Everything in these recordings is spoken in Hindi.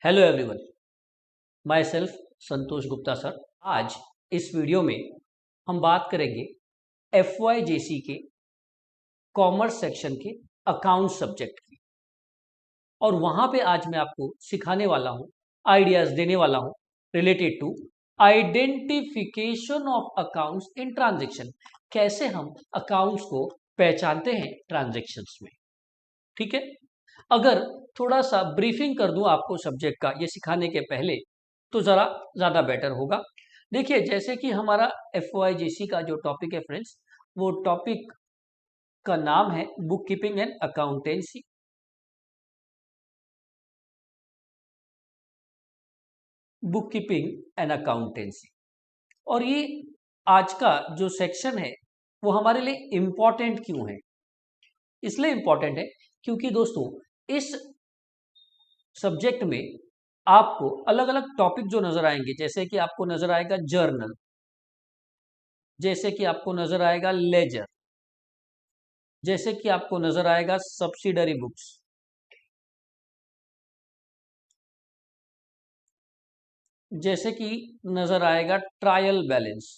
Hello everyone, my self Santosh Gupta sir. आज इस वीडियो में हम बात करेंगे FYJC के कॉमर्स सेक्शन के अकाउंट सब्जेक्ट की। और वहां पे आज मैं आपको सिखाने वाला हूं, आइडियाज देने वाला हूं related to identification of accounts in transaction. कैसे हम अकाउंट्स को पहचानते हैं ट्रांजेक्शन्स में। ठीक है, अगर थोड़ा सा ब्रीफिंग कर दूं आपको सब्जेक्ट का ये सिखाने के पहले तो ज़रा ज़्यादा बेटर होगा। देखिए, जैसे कि हमारा FYJC का जो टॉपिक है फ्रेंड्स, वो टॉपिक का नाम है book keeping and accountancy. Book keeping and accountancy. और ये आज का जो सेक्शन है वो हमारे लिए इंपॉर्टेंट क्यों है? इसलिए इंपॉर्टेंट है क्योंकि दोस्तों इस सब्जेक्ट में आपको अलग अलग टॉपिक जो नजर आएंगे, जैसे कि आपको नजर आएगा जर्नल, जैसे कि आपको नजर आएगा लेजर, जैसे कि आपको नजर आएगा सब्सिडरी बुक्स, जैसे कि नजर आएगा ट्रायल बैलेंस,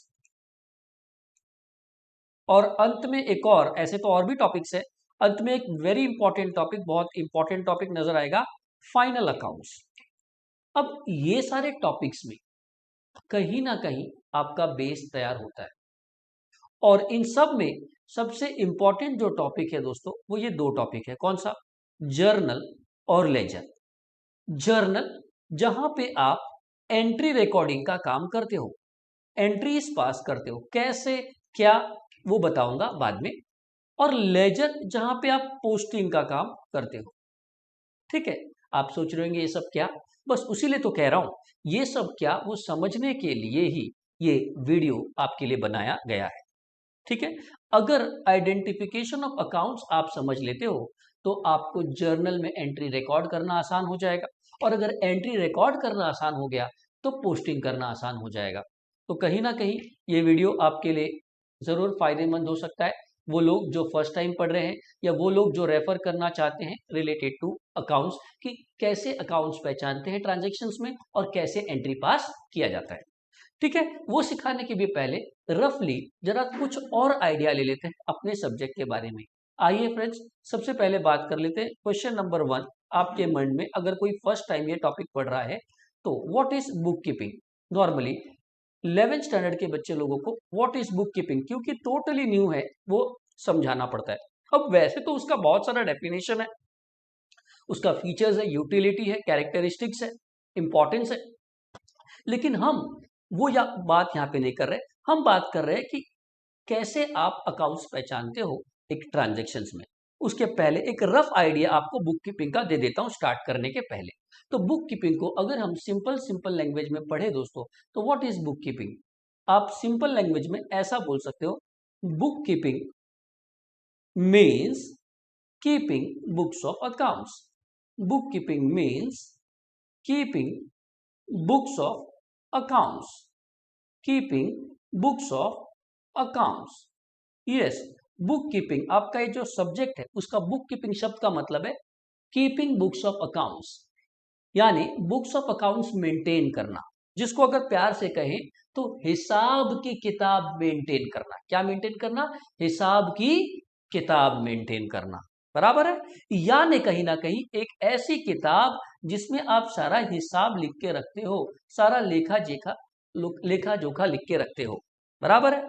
और अंत में एक और, ऐसे तो और भी टॉपिक्स है, अंत में एक वेरी इंपॉर्टेंट टॉपिक, बहुत इंपॉर्टेंट टॉपिक नजर आएगा फाइनल अकाउंट्स। अब ये सारे टॉपिक्स में कहीं ना कहीं आपका बेस तैयार होता है, और इन सब में सबसे इंपॉर्टेंट जो टॉपिक है दोस्तों वो ये दो टॉपिक है। कौन सा? जर्नल और लेजर। जर्नल जहां पे आप एंट्री रिकॉर्डिंग का काम करते हो, एंट्रीज पास करते हो, कैसे क्या वो बताऊंगा बाद में। और लेजर जहां पे आप पोस्टिंग का काम करते हो। ठीक है, आप सोच रहे होंगे ये सब क्या? बस उसी लिए तो कह रहा हूं, ये सब क्या वो समझने के लिए ही ये वीडियो आपके लिए बनाया गया है। ठीक है, अगर आइडेंटिफिकेशन ऑफ अकाउंट्स आप समझ लेते हो तो आपको जर्नल में एंट्री रिकॉर्ड करना आसान हो जाएगा, और अगर एंट्री रिकॉर्ड करना आसान हो गया तो पोस्टिंग करना आसान हो जाएगा। तो कहीं ना कहीं ये वीडियो आपके लिए जरूर फायदेमंद हो सकता है, वो लोग जो फर्स्ट टाइम पढ़ रहे हैं या वो लोग जो रेफर करना चाहते हैं रिलेटेड टू अकाउंट्स, कि कैसे अकाउंट्स पहचानते हैं ट्रांजेक्शन्स में और कैसे एंट्री पास किया जाता है। ठीक है, वो सिखाने के भी पहले रफली जरा कुछ और आइडिया ले लेते हैं अपने सब्जेक्ट के बारे में। आइए फ्रेंड्स, सबसे पहले बात कर लेते हैं क्वेश्चन नंबर 1। आपके मन में अगर कोई फर्स्ट टाइम ये टॉपिक पढ़ रहा है तो what is book keeping? Normally 11th standard के बच्चे लोगों को व्हाट इज बुक कीपिंग, क्योंकि टोटली न्यू है, वो समझाना पड़ता है। अब वैसे तो उसका बहुत सारा डेफिनेशन है, उसका फीचर्स है, यूटिलिटी है, कैरेक्टरिस्टिक्स है, इंपॉर्टेंस है, लेकिन हम वो बात यहाँ पे नहीं कर रहे। हम बात कर रहे हैं कि कैसे आप अकाउंट्स पहचानते हो एक ट्रांजेक्शन्स में। उसके पहले एक रफ आइडिया आपको बुक कीपिंग का दे देता हूँ स्टार्ट करने के पहले। तो बुक कीपिंग को अगर हम सिंपल सिंपल लैंग्वेज में पढ़े दोस्तों, तो व्हाट इज बुक कीपिंग? आप सिंपल लैंग्वेज में ऐसा बोल सकते हो, book keeping means keeping books of accounts. Book keeping means keeping books of accounts. Keeping books of accounts. Yes, book keeping आपका ये जो सब्जेक्ट है उसका बुक कीपिंग शब्द का मतलब है कीपिंग बुक्स ऑफ अकाउंट्स, यानी बुक्स ऑफ अकाउंट्स मेंटेन करना। जिसको अगर प्यार से कहें तो हिसाब की किताब मेंटेन करना। क्या मेंटेन करना? हिसाब की किताब मेंटेन करना, बराबर है। यानी कहीं ना कहीं एक ऐसी किताब जिसमें आप सारा हिसाब लिख के रखते हो, सारा लेखा जोखा लिख के रखते हो, बराबर है,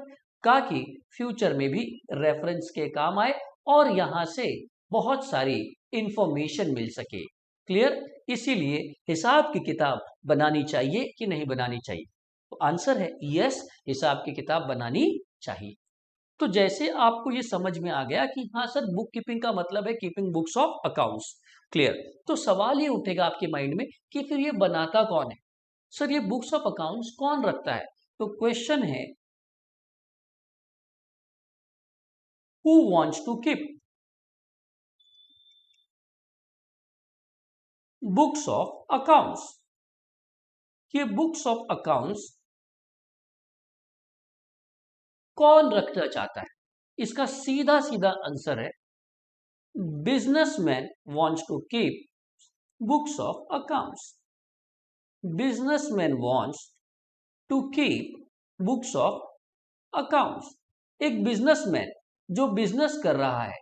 ताकि फ्यूचर में भी रेफरेंस के काम आए और यहां से बहुत सारी इंफॉर्मेशन मिल सके। क्लियर? इसीलिए हिसाब की किताब बनानी चाहिए कि नहीं बनानी चाहिए? तो आंसर है यस, हिसाब की किताब बनानी चाहिए। तो जैसे आपको ये समझ में आ गया कि हाँ सर, बुक कीपिंग का मतलब है keeping books of accounts, clear, तो सवाल ये उठेगा आपके माइंड में कि फिर ये बनाता कौन है? सर, ये बुक्स ऑफ अकाउंट्स कौन रखता है? तो क्वेश्चन है, who wants to keep books of accounts? ये बुक्स ऑफ अकाउंट्स कौन रखना चाहता है? इसका सीधा सीधा आंसर है businessman wants to keep books of accounts. Businessman wants to keep books of accounts. एक बिजनेसमैन जो बिजनेस कर रहा है,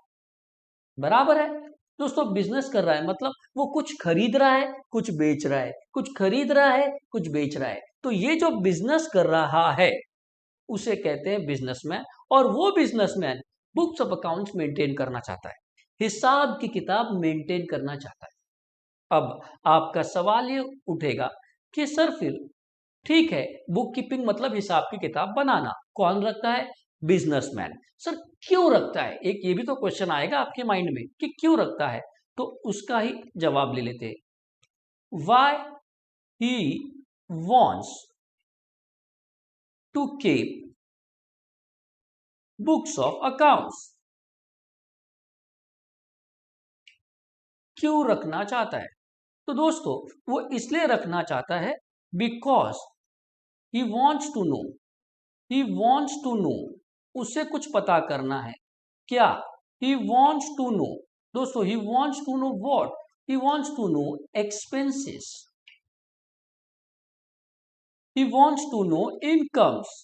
बराबर है दोस्तों, बिजनेस कर रहा है मतलब वो कुछ खरीद रहा है, कुछ बेच रहा है, कुछ खरीद रहा है, कुछ बेच रहा है। तो ये जो बिजनेस कर रहा है उसे कहते हैं बिजनेसमैन। और वो businessman books of accounts maintain करना चाहता है, हिसाब की किताब मेंटेन करना चाहता है। अब आपका सवाल ये उठेगा कि सर फिर ठीक है, बुक कीपिंग मतलब हिसाब की किताब बनाना, कौन रखता है? बिजनेसमैन। सर क्यों रखता है? एक ये भी तो क्वेश्चन आएगा आपके माइंड में कि क्यों रखता है, तो उसका ही जवाब ले लेते हैं। Why he wants to keep books of accounts. क्यों रखना चाहता है? तो दोस्तों वो इसलिए रखना चाहता है because he wants to know, he wants to know, उसे कुछ पता करना है। क्या? ही वॉन्ट्स टू नो दोस्तों, he wants to know what? He wants to know expenses, he wants to know incomes,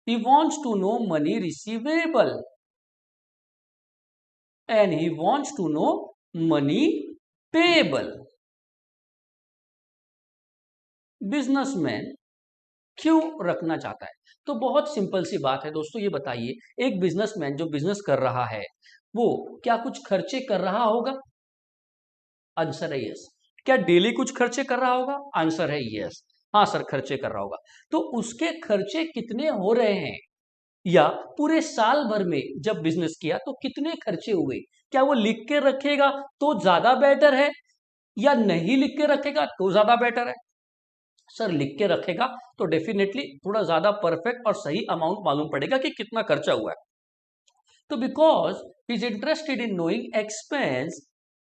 he wants to know money receivable and he wants to know money payable। Businessman क्यों रखना चाहता है? तो बहुत सिंपल सी बात है दोस्तों, ये बताइए, एक बिजनेसमैन जो बिजनेस कर रहा है वो क्या कुछ खर्चे कर रहा होगा? आंसर है यस। क्या डेली कुछ खर्चे कर रहा होगा? आंसर है यस। हाँ सर, खर्चे कर रहा होगा। तो उसके खर्चे कितने हो रहे हैं, या पूरे साल भर में जब बिजनेस किया तो कितने खर्चे हुए, क्या वो लिख के रखेगा तो ज्यादा बेटर है, या नहीं लिख के रखेगा तो ज्यादा बेटर है? सर लिख के रखेगा तो डेफिनेटली थोड़ा ज्यादा परफेक्ट और सही अमाउंट मालूम पड़ेगा कि कितना खर्चा हुआ है। तो because he is interested in knowing expense,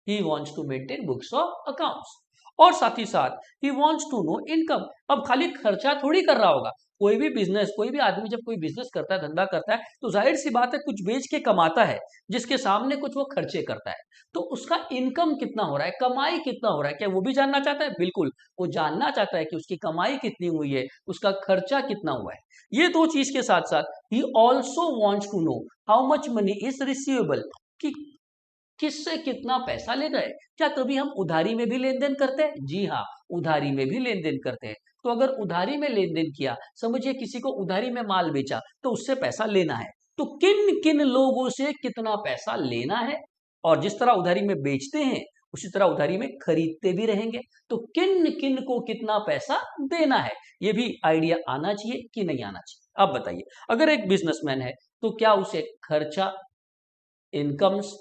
he wants to maintain books of accounts. और साथ ही साथ he wants to know income. अब खाली खर्चा थोड़ी कर रहा होगा, कोई भी बिजनेस, कोई भी आदमी जब कोई बिजनेस करता है, धंधा करता है, तो जाहिर सी बात है कुछ बेच के कमाता है, जिसके सामने कुछ वो खर्चे करता है। तो उसका इनकम कितना हो रहा है, कमाई कितना हो रहा है, क्या वो भी जानना चाहता है? बिल्कुल, वो जानना चाहता है कि उसकी कमाई कितनी हुई है, उसका खर्चा कितना हुआ है। ये दो चीज के साथ साथ he also wants to know how much money is receivable, कि किससे कितना पैसा ले रहे हैं। क्या कभी हम उधारी में भी लेन देन करते हैं? जी हाँ, उधारी में भी लेन देन करते हैं। तो अगर उधारी में लेन देन किया, समझिए किसी को उधारी में माल बेचा, तो उससे पैसा लेना है, तो किन किन लोगों से कितना पैसा लेना है, और जिस तरह उधारी में बेचते हैं उसी तरह उधारी में खरीदते भी रहेंगे, तो किन किन को कितना पैसा देना है, ये भी आइडिया आना चाहिए कि नहीं आना चाहिए। अब बताइए, अगर एक बिजनेसमैन है तो क्या उसे खर्चा, इनकम्स,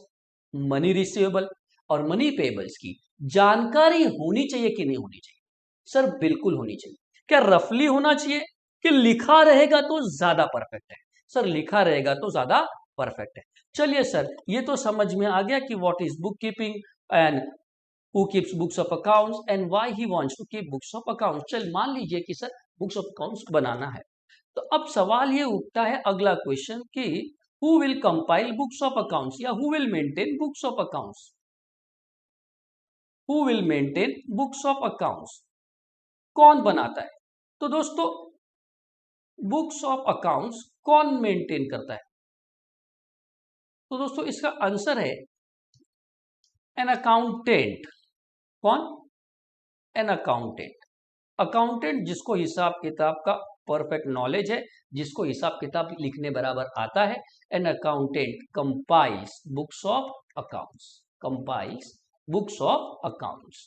मनी रिसीवेबल और मनी पेबल्स की जानकारी होनी चाहिए कि नहीं होनी चाहिए? सर बिल्कुल होनी चाहिए। क्या रफली होना चाहिए कि लिखा रहेगा तो ज्यादा परफेक्ट है? सर लिखा रहेगा तो ज्यादा परफेक्ट है। चलिए सर, ये तो समझ में आ गया कि what is book keeping and who keeps books of accounts and why he wants to keep books of accounts. चल मान लीजिए कि सर बुक्स ऑफ अकाउंट्स बनाना है, तो अब सवाल ये उठता है अगला क्वेश्चन कि who will compile books of accounts या who will maintain books of accounts, who will maintain books of accounts, कौन बनाता है? तो दोस्तों बुक्स ऑफ अकाउंट्स कौन मेंटेन करता है? तो दोस्तों इसका आंसर है एन अकाउंटेंट। कौन? An accountant. अकाउंटेंट जिसको हिसाब किताब का परफेक्ट नॉलेज है, जिसको हिसाब किताब लिखने बराबर आता है। An accountant compiles books of accounts, compiles books of accounts.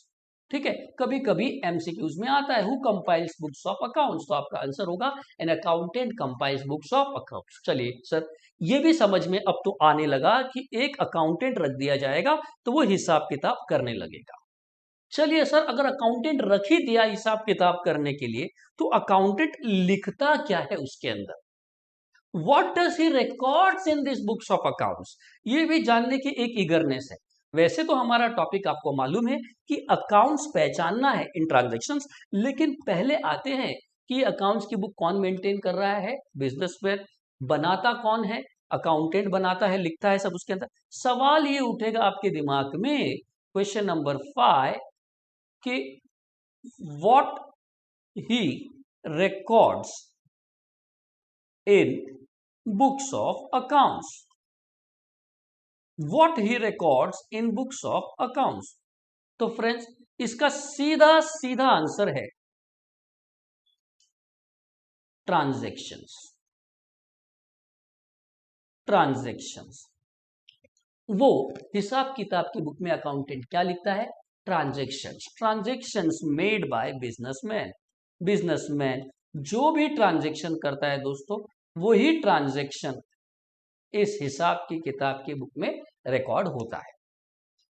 ठीक है, कभी कभी एमसीक्यूज में आता है who compiles books of accounts, तो आपका आंसर होगा an accountant compiles books of accounts. चलिए सर, ये भी समझ में अब तो आने लगा कि एक अकाउंटेंट रख दिया जाएगा तो वो हिसाब किताब करने लगेगा। चलिए सर, अगर अकाउंटेंट रख ही दिया हिसाब किताब करने के लिए, तो अकाउंटेंट लिखता क्या है उसके अंदर? What does he records in this books of accounts, ये भी जानने की एक ईगरनेस है। वैसे तो हमारा टॉपिक आपको मालूम है कि अकाउंट्स पहचानना है इन ट्रांजैक्शंस, लेकिन पहले आते हैं कि अकाउंट्स की बुक कौन मेंटेन कर रहा है? बिजनेसमैन। बनाता कौन है? अकाउंटेंट बनाता है, लिखता है सब उसके अंदर। सवाल ये उठेगा आपके दिमाग में, क्वेश्चन नंबर 5, कि what he records in books of accounts, what he records in books of accounts. तो फ्रेंड्स इसका सीधा सीधा आंसर है ट्रांजैक्शंस। ट्रांजैक्शंस, वो हिसाब किताब की बुक में अकाउंटेंट क्या लिखता है? Transactions. Transactions made by businessman. Businessman जो भी ट्रांजैक्शन करता है दोस्तों, वही ट्रांजैक्शन इस हिसाब की किताब की बुक में रिकॉर्ड होता है।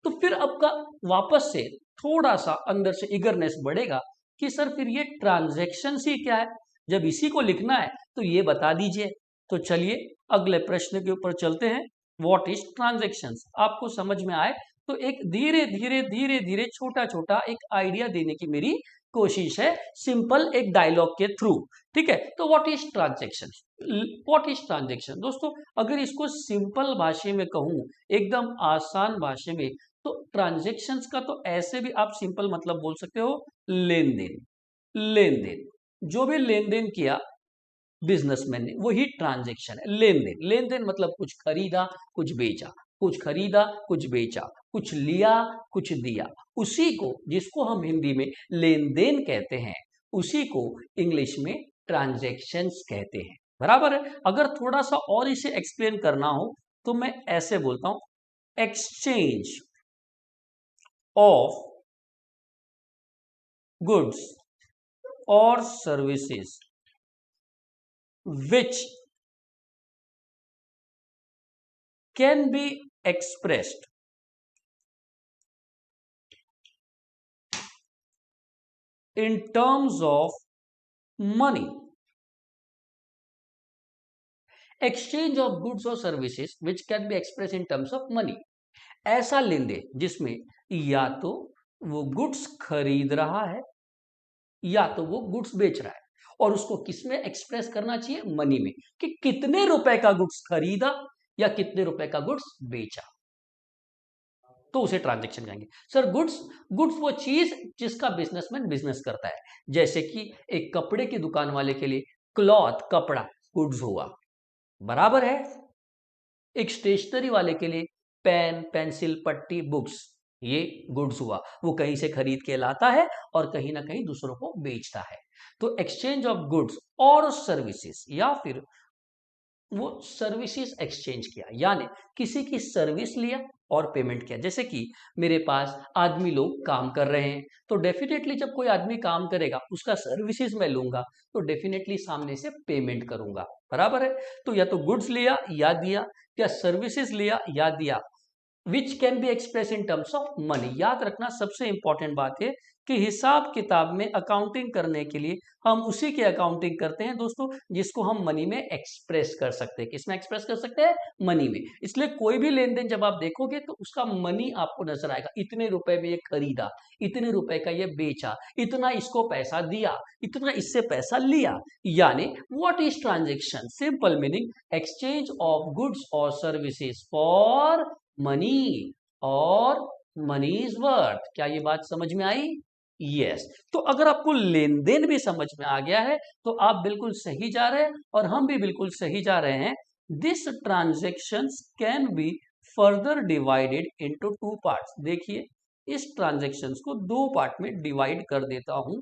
तो फिर आपका वापस से थोड़ा सा अंदर से इगरनेस बढ़ेगा कि सर फिर ये ट्रांजैक्शन ही क्या है? जब इसी को लिखना है तो ये बता दीजिए। तो चलिए अगले प्रश्न के ऊपर चलते हैं। What is transactions? आपको समझ में आए तो एक धीरे धीरे धीरे धीरे छोटा छोटा एक आइडिया देने की मेरी कोशिश है, सिंपल एक डायलॉग के थ्रू। ठीक है, तो what is transaction? What is transaction दोस्तों, अगर इसको सिंपल भाषा में कहूं, एकदम आसान भाषा में, तो ट्रांजैक्शंस का तो ऐसे भी आप सिंपल मतलब बोल सकते हो लेन देन। लेन देन, जो भी लेन देन किया बिजनेसमैन ने वही ट्रांजैक्शन है। लेन देन, लेन देन मतलब कुछ खरीदा कुछ बेचा, कुछ खरीदा कुछ बेचा, कुछ लिया कुछ दिया, उसी को जिसको हम हिंदी में लेन देन कहते हैं, उसी को इंग्लिश में ट्रांजैक्शंस कहते हैं। बराबर है। अगर थोड़ा सा और इसे एक्सप्लेन करना हो तो मैं ऐसे बोलता हूं, एक्सचेंज ऑफ गुड्स और services which can be expressed in terms of money. Exchange of goods or services which can be expressed in terms of money. ऐसा लेन देन जिसमें या तो वो गुड्स खरीद रहा है या तो वो गुड्स बेच रहा है, और उसको किसमें एक्सप्रेस करना चाहिए? मनी में, कि कितने रुपए का गुड्स खरीदा या कितने रुपए का गुड्स बेचा, तो उसे ट्रांजैक्शन कहेंगे। सर गुड्स, गुड्स वो चीज जिसका बिजनेसमैन बिजनेस करता है, जैसे कि एक कपड़े की दुकान वाले के लिए क्लॉथ, कपड़ा गुड्स हुआ। बराबर है। एक स्टेशनरी वाले के लिए पेन, पेंसिल, पट्टी, बुक्स, ये गुड्स हुआ। वो कहीं से खरीद के लाता है और कहीं ना कहीं दूसरों को बेचता है। तो एक्सचेंज ऑफ गुड्स और सर्विसेज, या फिर वो सर्विसेज एक्सचेंज किया, यानी किसी की सर्विस लिया और पेमेंट किया। जैसे कि मेरे पास आदमी लोग काम कर रहे हैं, तो डेफिनेटली जब कोई आदमी काम करेगा उसका सर्विसेज मैं लूंगा, तो डेफिनेटली सामने से पेमेंट करूंगा। बराबर है। तो या तो गुड्स लिया या दिया, या सर्विसेज लिया या दिया, which can be express in terms of money. याद रखना सबसे इंपॉर्टेंट बात है कि हिसाब किताब में अकाउंटिंग करने के लिए हम उसी की अकाउंटिंग करते हैं दोस्तों जिसको हम मनी में एक्सप्रेस कर सकते हैं। किसमें एक्सप्रेस कर सकते हैं? मनी में। इसलिए कोई भी लेन देन जब आप देखोगे तो उसका मनी आपको नजर आएगा। इतने रुपए में ये खरीदा, इतने रुपए का ये बेचा, इतना इसको पैसा दिया, इतना इससे पैसा लिया, यानी what is transaction? Simple meaning, exchange of goods और सर्विसेज फॉर मनी, और मनी इज वर्थ। क्या ये बात समझ में आई? यस। तो अगर आपको लेन देन भी समझ में आ गया है तो आप बिल्कुल सही जा रहे हैं और हम भी बिल्कुल सही जा रहे हैं। This transactions can be further divided into two parts. देखिए इस ट्रांजैक्शंस को दो पार्ट में डिवाइड कर देता हूं।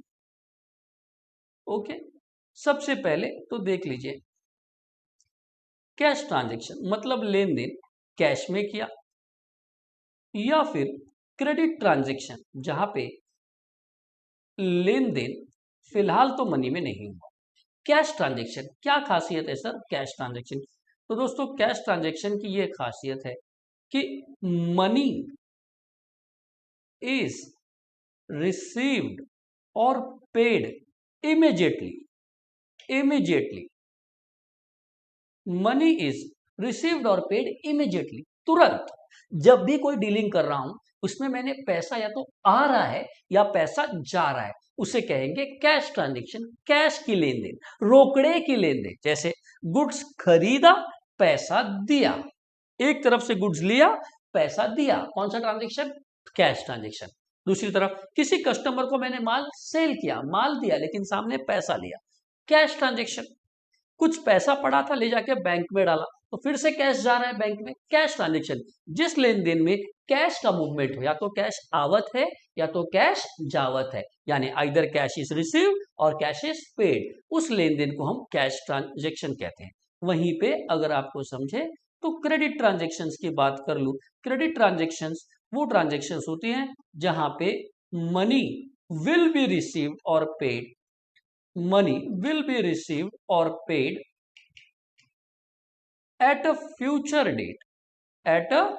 ओके, सबसे पहले तो देख लीजिए, कैश ट्रांजैक्शन मतलब लेन देन कैश में किया, या फिर क्रेडिट ट्रांजैक्शन जहां पे लेन देन फिलहाल तो मनी में नहीं हुआ। कैश ट्रांजैक्शन क्या खासियत है सर कैश ट्रांजैक्शन? तो दोस्तों कैश ट्रांजैक्शन की ये खासियत है कि मनी इज रिसीव्ड और paid immediately. Immediately, money is received और पेड इमीडिएटली, तुरंत। जब भी कोई डीलिंग कर रहा हूं उसमें मैंने पैसा या तो आ रहा है या पैसा जा रहा है, उसे कहेंगे कैश ट्रांजैक्शन। कैश की लेन देन, रोकड़े की लेन देन, जैसे गुड्स खरीदा, पैसा दिया, एक तरफ से गुड्स लिया, पैसा दिया, कौन सा ट्रांजैक्शन? Cash transaction. दूसरी तरफ किसी कस्टमर को मैंने माल सेल किया, माल दिया लेकिन सामने पैसा लिया, कैश ट्रांजेक्शन। कुछ पैसा पड़ा था ले जाके बैंक में डाला तो फिर से कैश जा रहा है बैंक में, कैश ट्रांजेक्शन। जिस लेन देन में कैश का मूवमेंट हो, या तो कैश आवत है या तो कैश जावत है, यानी आइदर कैश इज रिसीव और कैश इज पेड, उस लेन देन को हम कैश ट्रांजेक्शन कहते हैं। वहीं पे अगर आपको समझे तो क्रेडिट ट्रांजेक्शन्स की बात कर लूं। क्रेडिट ट्रांजेक्शन्स वो ट्रांजेक्शन्स होती हैं जहां पे मनी विल बी रिसीव्ड और paid, money will be received or paid at a future date, at a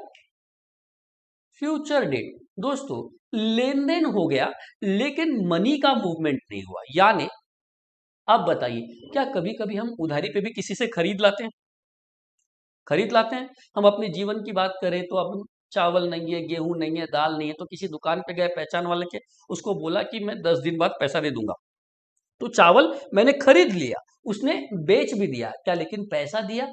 future date। दोस्तों लेन देन हो गया लेकिन मनी का मूवमेंट नहीं हुआ। यानी आप बताइए क्या कभी कभी हम उधारी पे भी किसी से खरीद लाते हैं? खरीद लाते हैं। हम अपने जीवन की बात करें तो अब चावल नहीं है, गेहूं नहीं है, दाल नहीं है, तो किसी दुकान पे गए पहचान वाले के, उसको बोला कि मैं 10 दिन बाद पैसा दे दूंगा। तो चावल मैंने खरीद लिया, उसने बेच भी दिया क्या, लेकिन पैसा दिया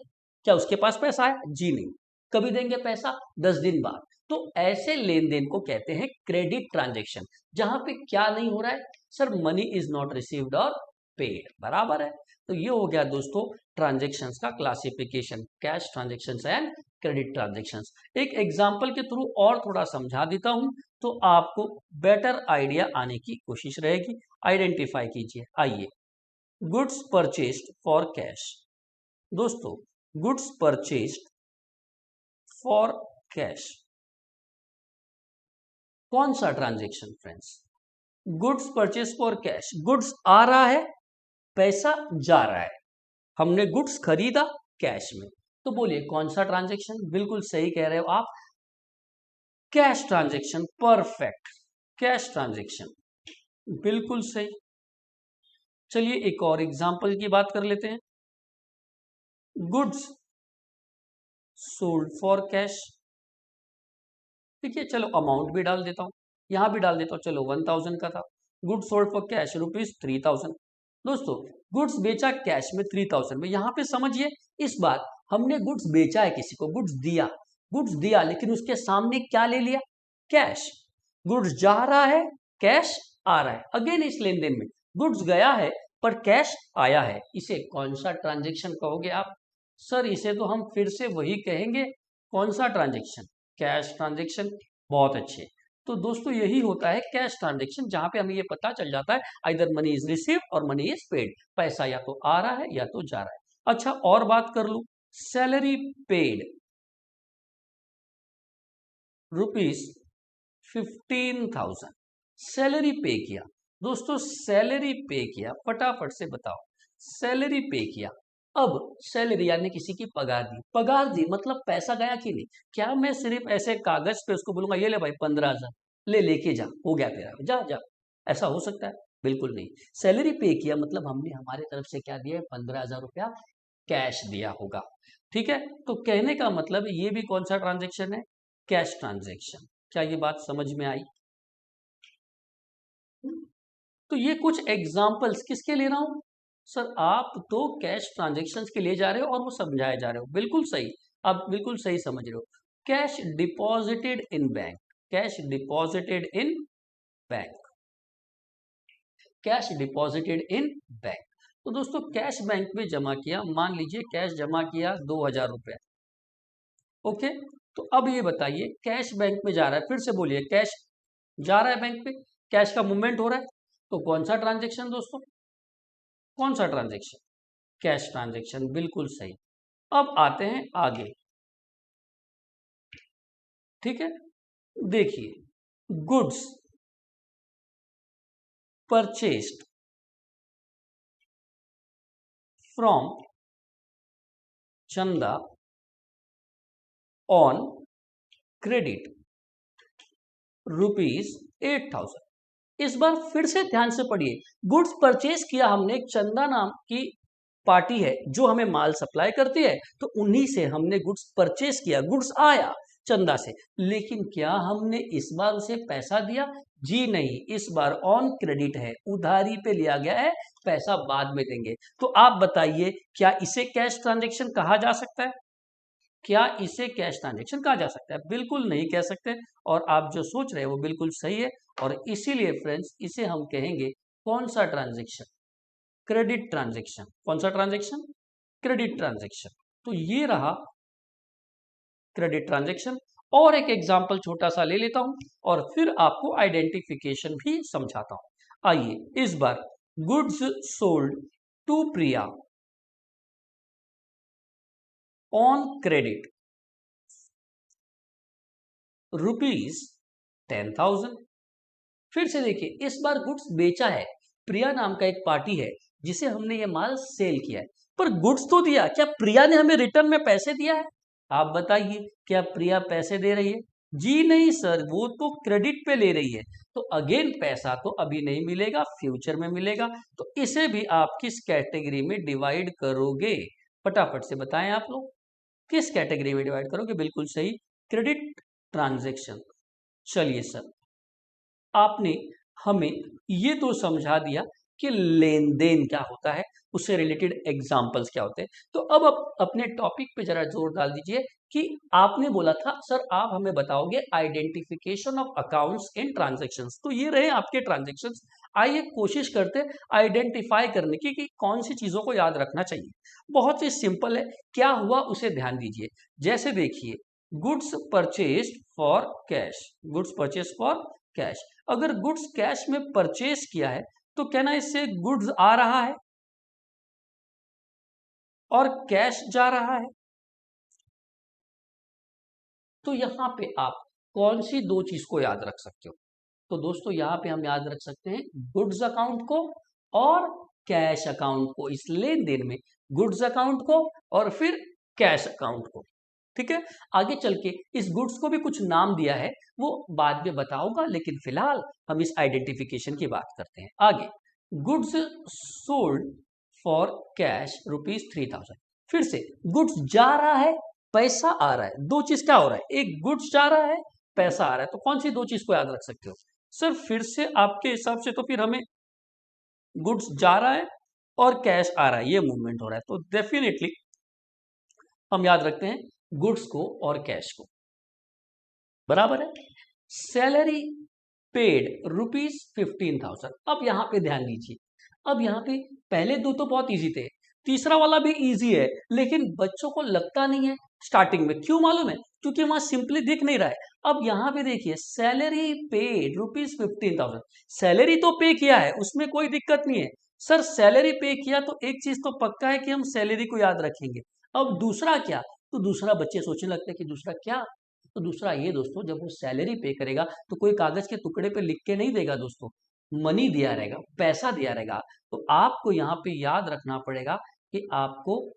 क्या? उसके पास पैसा है? जी नहीं। कभी देंगे पैसा? 10 दिन बाद। तो ऐसे लेन देन को कहते हैं क्रेडिट ट्रांजेक्शन, जहां पे क्या नहीं हो रहा है sir, money is not received और पेड, बराबर है। तो ये हो गया दोस्तों ट्रांजेक्शन्स का classification, cash transactions and credit transactions. एक एग्जांपल के थ्रू और थोड़ा समझा देता हूं तो आपको बेटर आइडिया आने की कोशिश रहेगी। आइडेंटिफाई कीजिए, आइए। Goods purchased for cash. दोस्तों गुड्स परचेस्ड फॉर कैश कौन सा transaction friends? Goods purchase for cash, goods आ रहा है, पैसा जा रहा है, हमने गुड्स खरीदा कैश में, तो बोलिए कौन सा ट्रांजेक्शन? बिल्कुल सही कह रहे हो आप, cash transaction, perfect, cash transaction, बिल्कुल सही। चलिए एक और एग्जांपल की बात कर लेते हैं। Goods sold for cash. देखिए चलो अमाउंट भी डाल देता हूं, यहां भी डाल देता हूं, चलो 1000 का था। Goods sold for cash ₹3000। दोस्तों गुड्स बेचा कैश में 3000 में। यहां पे समझिए इस बार हमने गुड्स बेचा है किसी को, गुड्स दिया लेकिन उसके सामने क्या ले लिया? कैश। गुड्स जा रहा है, कैश आ रहा है। अगेन इस लेन देन में गुड्स गया है पर कैश आया है, इसे कौन सा ट्रांजेक्शन कहोगे आप? सर इसे तो हम फिर से वही कहेंगे, कौन सा ट्रांजेक्शन? Cash transaction. बहुत अच्छे। तो दोस्तों यही होता है कैश ट्रांजेक्शन, जहां पे हमें ये पता चल जाता है आइदर मनी इज रिसीव और मनी इज पेड, पैसा या तो आ रहा है या तो जा रहा है। अच्छा और बात कर लूं, सैलरी पेड ₹15,000, सैलरी पे किया। दोस्तों सैलरी पे किया, फटाफट से बताओ, सैलरी पे किया। अब सैलरी यानी किसी की पगार दी मतलब पैसा गया कि नहीं? क्या मैं सिर्फ ऐसे कागज पे उसको बोलूंगा ये ले भाई 15,000 ले, लेके जा, हो गया तेरा, जा जा, ऐसा हो सकता है? बिल्कुल नहीं। सैलरी पे किया मतलब हमने हमारे तरफ से क्या दिया है? 15,000 रुपया कैश दिया होगा। ठीक है, तो कहने का मतलब ये भी कौन सा ट्रांजेक्शन है? Cash transaction. क्या ये बात समझ में आई? तो ये कुछ एग्जांपल्स किसके ले रहा हूं सर? आप तो कैश ट्रांजेक्शन्स के लिए जा रहे हो और वो समझाए जा रहे हो, बिल्कुल सही, आप बिल्कुल सही समझ रहे हो। Cash deposited in bank, cash deposited in bank, cash deposited in bank. तो दोस्तों कैश बैंक में जमा किया, मान लीजिए कैश जमा किया 2000 रुपए, ओके। तो अब ये बताइए कैश बैंक में जा रहा है, फिर से बोलिए कैश जा रहा है बैंक पे, कैश का मूवमेंट हो रहा है, तो कौन सा ट्रांजेक्शन दोस्तों? कौन सा ट्रांजेक्शन? कैश ट्रांजेक्शन, बिल्कुल सही। अब आते हैं आगे, ठीक है। देखिए गुड्स परचेस्ड फ्रॉम चंदा ऑन क्रेडिट ₹8,000। इस बार फिर से ध्यान से पढ़िए, गुड्स परचेज किया हमने, एक चंदा नाम की पार्टी है जो हमें माल सप्लाई करती है, तो उन्हीं से हमने गुड्स परचेज किया, गुड्स आया चंदा से, लेकिन क्या हमने इस बार उसे पैसा दिया? जी नहीं, इस बार ऑन क्रेडिट है, उधारी पे लिया गया है, पैसा बाद में देंगे। तो आप बताइए क्या इसे कैश ट्रांजेक्शन कहा जा सकता है? क्या इसे कैश ट्रांजेक्शन कहा जा सकता है? बिल्कुल नहीं कह सकते, और आप जो सोच रहे हैं वो बिल्कुल सही है, और इसीलिए फ्रेंड्स इसे हम कहेंगे कौन सा ट्रांजेक्शन? Credit transaction. कौन सा ट्रांजेक्शन? Credit transaction. तो ये रहा क्रेडिट ट्रांजेक्शन। और एक एग्जांपल छोटा सा ले लेता हूं और फिर आपको आइडेंटिफिकेशन भी समझाता हूं। आइए इस बार, goods sold to Priya on credit ₹10,000। फिर से देखिए, इस बार गुड्स बेचा है, प्रिया नाम का एक पार्टी है जिसे हमने ये माल सेल किया है, पर गुड्स तो दिया, क्या प्रिया ने हमें रिटर्न में पैसे दिया है? आप बताइए, क्या प्रिया पैसे दे रही है? जी नहीं सर, वो तो क्रेडिट पे ले रही है, तो अगेन पैसा तो अभी नहीं मिलेगा, फ्यूचर में मिलेगा। तो इसे भी आप किस कैटेगरी में डिवाइड करोगे? फटाफट से बताएं आप लोग, किस कैटेगरी में डिवाइड करोगे? बिल्कुल सही, क्रेडिट ट्रांजेक्शन। चलिए सर, आपने हमें ये तो समझा दिया कि लेन देन क्या होता है, उससे रिलेटेड एग्जाम्पल्स क्या होते हैं। तो अब अपने टॉपिक पे जरा जोर डाल दीजिए कि आपने बोला था सर आप हमें बताओगे identification of accounts in transactions. तो ये रहे आपके ट्रांजैक्शंस। आइए कोशिश करते आइडेंटिफाई करने की कि कौन सी चीजों को याद रखना चाहिए। बहुत ही सिंपल है, क्या हुआ उसे ध्यान दीजिए। जैसे देखिए, goods purchased for cash, goods purchase for cash. अगर गुड्स कैश में परचेज किया है तो कहना इससे गुड्स आ रहा है और कैश जा रहा है। तो यहां पे आप कौन सी दो चीज को याद रख सकते हो? तो दोस्तों यहां पे हम याद रख सकते हैं गुड्स अकाउंट को और कैश अकाउंट को। इस लेन देन में गुड्स अकाउंट को और फिर कैश अकाउंट को। ठीक है, आगे चल के इस गुड्स को भी कुछ नाम दिया है, वो बाद में बताऊंगा, लेकिन फिलहाल हम इस आइडेंटिफिकेशन की बात करते हैं। आगे, गुड्स सोल्ड फॉर कैश ₹3,000। फिर से गुड्स जा रहा है, पैसा आ रहा है। दो चीज क्या हो रहा है? एक गुड्स जा रहा है, पैसा आ रहा है। तो कौन सी दो चीज को याद रख सकते हो? सर फिर से आपके हिसाब से तो फिर हमें गुड्स जा रहा है और कैश आ रहा है, ये मूवमेंट हो रहा है, तो डेफिनेटली हम याद रखते हैं गुड्स को और कैश को। बराबर है। Salary paid ₹15,000। अब यहां पे ध्यान दीजिए, अब यहां पे पहले दो तो बहुत इजी थे, तीसरा वाला भी इजी है, लेकिन बच्चों को लगता नहीं है स्टार्टिंग में। क्यों मालूम है? क्योंकि वहां सिंपली दिख नहीं रहा है। अब यहां पे देखिए, सैलरी पेड ₹15,000। सैलरी तो पे किया है, उसमें कोई दिक्कत नहीं है। सर सैलरी पे किया तो एक चीज तो पक्का है कि हम सैलरी को याद रखेंगे। अब दूसरा क्या? तो दूसरा बच्चे सोचने लगते हैं कि दूसरा क्या? तो दूसरा ये दोस्तों, जब वो सैलरी पे करेगा तो कोई कागज के टुकड़े पे लिख के नहीं देगा दोस्तों, मनी दिया रहेगा, पैसा दिया रहेगा। तो आपको यहाँ पे याद रखना पड़ेगा कि आपको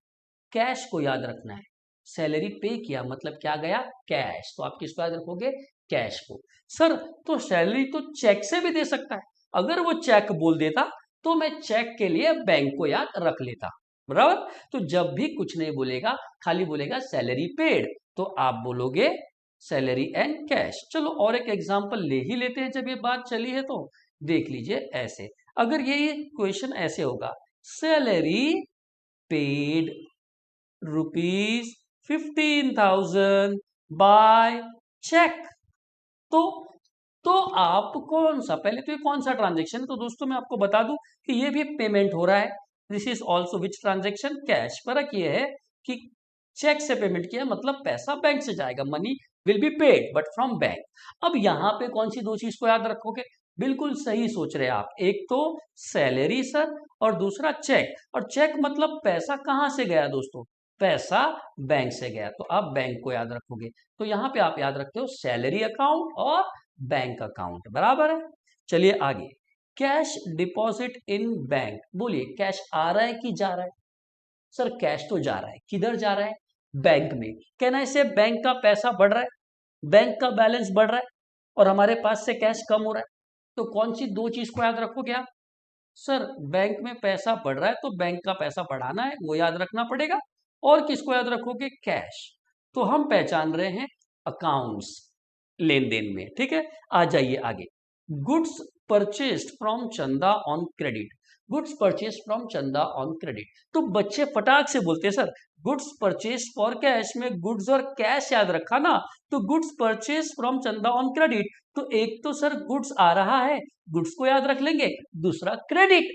कैश को याद रखना है। सैलरी पे किया मतलब क्या गया? कैश। तो आप किसको याद रखोगे? कैश को। सर तो सैलरी तो चेक से भी दे सकता है, अगर वो चेक बोल देता तो मैं चेक के लिए बैंक को याद रख लेता। बराबर। तो जब भी कुछ नहीं बोलेगा, खाली बोलेगा सैलरी पेड, तो आप बोलोगे सैलरी एंड कैश। चलो और एक एग्जांपल ले ही लेते हैं, जब ये बात चली है तो देख लीजिए। ऐसे अगर ये क्वेश्चन ऐसे होगा, सैलरी पेड ₹15,000 बाय चेक, तो तो आप कौन सा, पहले तो ये कौन सा ट्रांजेक्शन है? तो दोस्तों मैं आपको बता दूं कि ये भी पेमेंट हो रहा है। This is also which transaction? Cash. फर्क ये है कि चेक से पेमेंट किया मतलब पैसा बैंक से जाएगा, money will be paid but from bank. अब यहां पे कौन सी दो चीज को याद रखोगे? बिल्कुल सही सोच रहे हैं आप, एक तो सैलरी सर और दूसरा चेक। और चेक मतलब पैसा कहां से गया दोस्तों? पैसा बैंक से गया, तो आप बैंक को याद रखोगे। तो यहां पे आप याद रखते हो सैलरी अकाउंट और बैंक अकाउंट। बराबर है। चलिए आगे, कैश डिपॉजिट इन बैंक। बोलिए कैश आ रहा है कि जा रहा है? सर कैश तो जा रहा है, किधर जा रहा है? बैंक में। कहना इससे बैंक का पैसा बढ़ रहा है, बैंक का बैलेंस बढ़ रहा है और हमारे पास से कैश कम हो रहा है। तो कौन सी दो चीज को याद रखोगे आप? सर बैंक में पैसा बढ़ रहा है तो बैंक का पैसा बढ़ाना है, वो याद रखना पड़ेगा। और किसको याद रखोगे? कैश। तो हम पहचान रहे हैं अकाउंट्स, लेन देन में। ठीक है, आ जाइए आगे। गुड्स परचेस्ड फ्रॉम चंदा on credit. Goods purchase from चंदा ऑन क्रेडिट। तो बच्चे फटाक से बोलते हैं sir goods purchase for cash में गुड्स और कैश याद रखा ना, तो गुड्स परचेज फ्रॉम चंदा ऑन क्रेडिट, तो एक तो सर गुड्स आ रहा है, गुड्स को याद रख लेंगे, दूसरा क्रेडिट।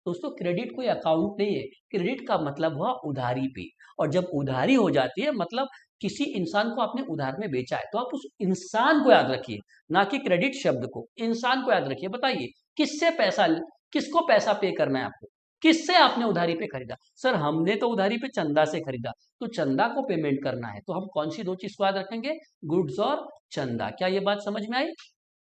दोस्तों क्रेडिट कोई अकाउंट नहीं है, क्रेडिट का मतलब हुआ उधारी पे, और जब उधारी हो जाती है मतलब किसी इंसान को आपने उधार में बेचा है, तो आप उस इंसान को याद रखिए, ना कि क्रेडिट शब्द को, इंसान को याद रखिए। बताइए किससे पैसा, किसको पैसा पे करना है आपको, किससे आपने उधारी पे खरीदा? सर हमने तो उधारी पे चंदा से खरीदा, तो चंदा को पेमेंट करना है, तो हम कौन सी दो चीज को याद रखेंगे? गुड्स और चंदा। क्या ये बात समझ में आई?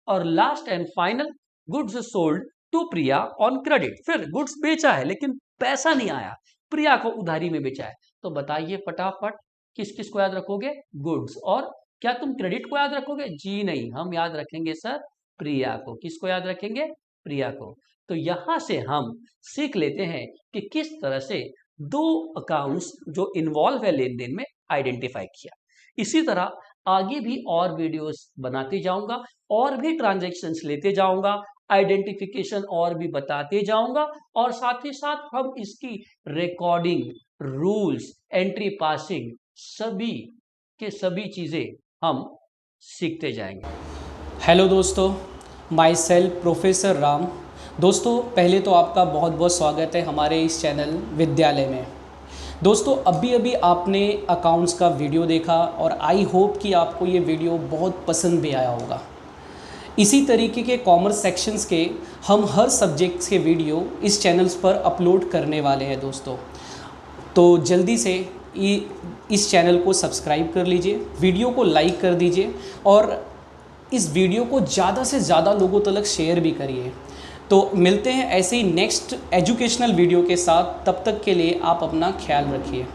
और last and final, goods sold to Priya on credit. फिर गुड्स बेचा है लेकिन पैसा नहीं आया, प्रिया को उधारी में बेचा है, तो बताइए फटाफट किस किस को याद रखोगे? गुड्स। और क्या तुम क्रेडिट को याद रखोगे? जी नहीं, हम याद रखेंगे सर प्रिया को। किसको याद रखेंगे? प्रिया को। तो यहां से हम सीख लेते हैं कि किस तरह से दो अकाउंट्स जो इन्वॉल्व है लेन देन में आइडेंटिफाई किया। इसी तरह आगे भी और वीडियोस बनाते जाऊंगा, और भी ट्रांजैक्शंस लेते जाऊंगा, आइडेंटिफिकेशन और भी बताते जाऊंगा, और साथ ही साथ हम इसकी रिकॉर्डिंग, रूल्स, एंट्री पासिंग, सभी के सभी चीजें हम सीखते जाएंगे। हेलो दोस्तों, माई सेल्फ प्रोफेसर राम। दोस्तों पहले तो आपका बहुत बहुत स्वागत है हमारे इस चैनल विद्यालय में। दोस्तों अभी अभी आपने अकाउंट्स का वीडियो देखा और आई होप कि आपको ये वीडियो बहुत पसंद भी आया होगा। इसी तरीके के कॉमर्स सेक्शंस के हम हर सब्जेक्ट्स के वीडियो इस चैनल्स पर अपलोड करने वाले हैं दोस्तों। तो जल्दी से इस चैनल को सब्सक्राइब कर लीजिए, वीडियो को लाइक कर दीजिए और इस वीडियो को ज़्यादा से ज़्यादा लोगों तक शेयर भी करिए। तो मिलते हैं ऐसे ही नेक्स्ट एजुकेशनल वीडियो के साथ, तब तक के लिए आप अपना ख्याल रखिए।